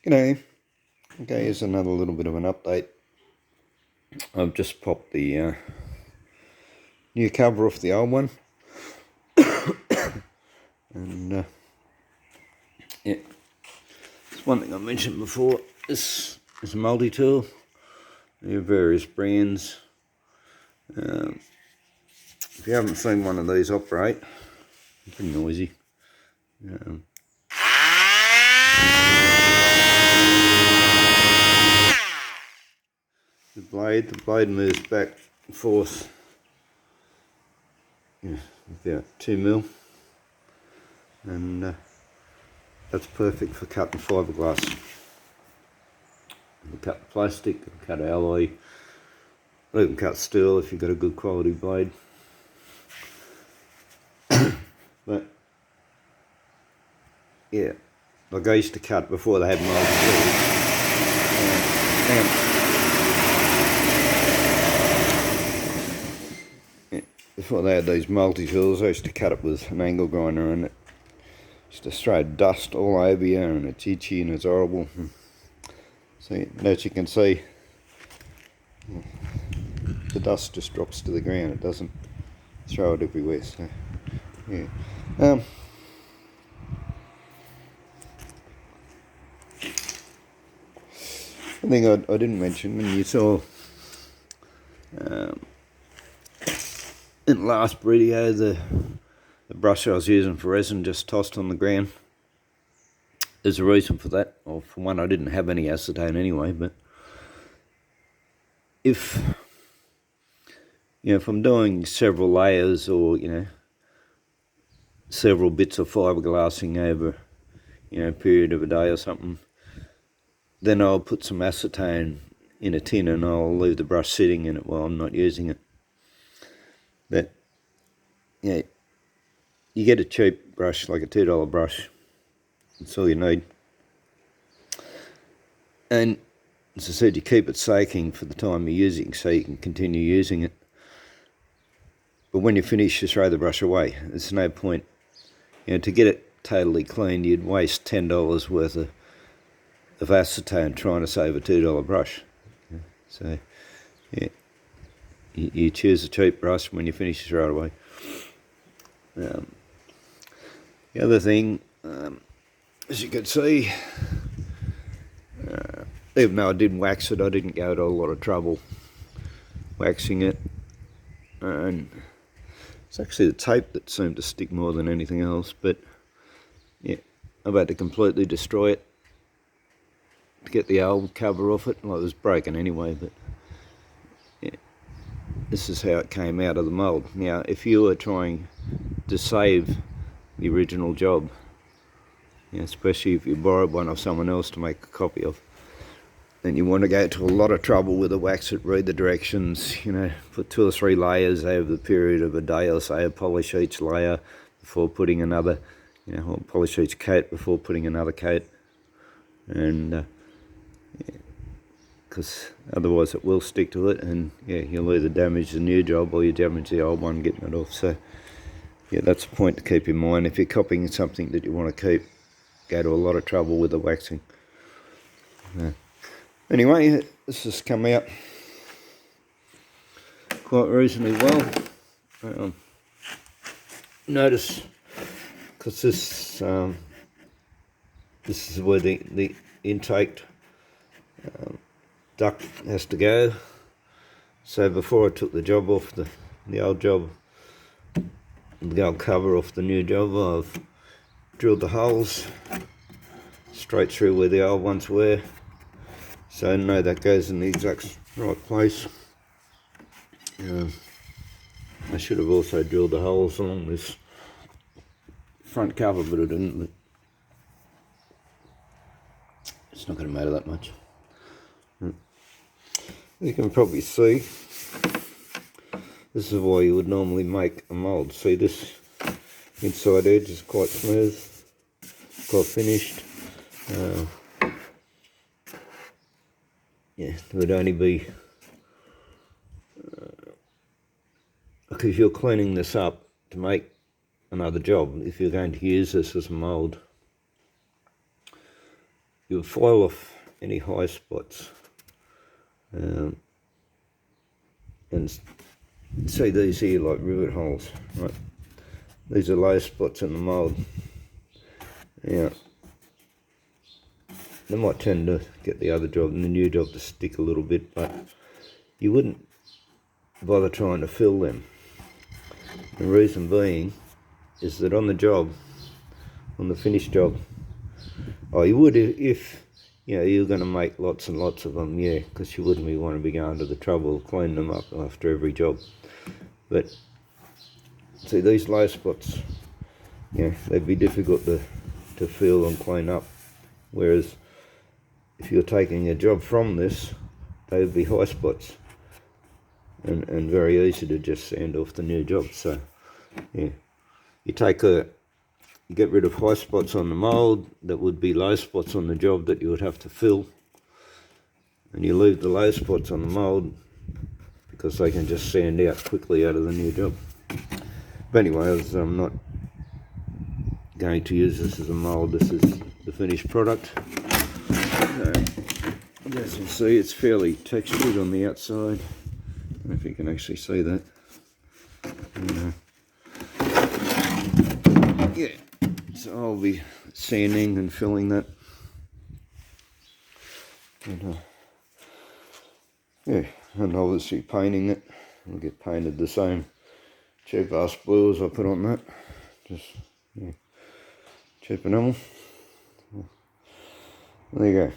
G'day. Okay, here's another little bit of an update. I've just popped the new cover off the old one. And yeah, it's one thing I mentioned before. This is a multi-tool. There are various brands. If you haven't seen one of these operate, it's pretty noisy. The blade moves back and forth, about 2mm, and that's perfect for cutting fiberglass. You can cut plastic, you can cut alloy, or you can cut steel if you've got a good quality blade. But yeah, like I used to cut before they had multi-tools. Before they had these multi-tools, I used to cut it with an angle grinder, and it used to throw dust all over you, and it's itchy and it's horrible. So as you can see, the dust just drops to the ground. It doesn't throw it everywhere. So yeah. One thing I didn't mention, and you saw in the last video, the brush I was using for resin just tossed on the ground. There's a reason for that. Well, for one, I didn't have any acetone anyway, but if I'm doing several layers, or several bits of fiberglassing over a period of a day or something, then I'll put some acetone in a tin and I'll leave the brush sitting in it while I'm not using it. But yeah, you get a cheap brush, like a $2 brush. That's all you need. And as I said, you keep it soaking for the time you're using, so you can continue using it. But when you finish, you throw the brush away. There's no point. To get it totally clean, you'd waste $10 worth of acetone trying to save a $2 brush. So yeah, you choose a cheap brush. When you finish, you throw it away. The other thing, as you can see, even though I didn't wax it, I didn't go to a lot of trouble waxing it, and it's actually the tape that seemed to stick more than anything else. But yeah, I've had to completely destroy it to get the old cover off it. Well, it was broken anyway, but yeah, this is how it came out of the mould. Now, if you were trying to save the original job, especially if you borrowed one of someone else to make a copy of, then you want to go to a lot of trouble with a wax it, read the directions, put 2 or 3 layers over the period of a day or so, polish each layer before putting another, or polish each coat before putting another coat, and because otherwise it will stick to it, and you'll either damage the new job or you damage the old one getting it off. So yeah, that's a point to keep in mind. If you're copying something that you want to keep, go to a lot of trouble with the waxing. Anyway, this has come out quite reasonably well. Notice, because this is where the intake duct has to go. So before I took the job off, the old job, the old cover off the new job, I've drilled the holes straight through where the old ones were, so I know that goes in the exact right place. I should have also drilled the holes along this front cover, but I didn't. But it's not going to matter that much. You can probably see, this is why you would normally make a mould. See, this inside edge is quite smooth, quite finished. It would only be because you're cleaning this up to make another job. If you're going to use this as a mould, you'll file off any high spots, and see these here like rivet holes, right? These are low spots in the mould. Yeah, they might tend to get the other job and the new job to stick a little bit, but you wouldn't bother trying to fill them. The reason being is that on the job, on the finished job, oh, you would if you know you're going to make lots and lots of them, yeah, because you wouldn't want to be going to the trouble of cleaning them up after every job. But see, these low spots, yeah, they'd be difficult to fill and clean up, whereas if you're taking a job from this, they would be high spots and very easy to just sand off the new job. So yeah, you get rid of high spots on the mould that would be low spots on the job that you would have to fill, and you leave the low spots on the mould because they can just sand out quickly out of the new job. But anyway, as I'm not going to use this as a mould, this is the finished product. As you can see, it's fairly textured on the outside. I don't know if you can actually see that. Yeah, so I'll be sanding and filling that. And, yeah, and obviously painting it. I'll get painted the same cheap ass blue as I put on that. Just, yeah, cheap enamel. There you go.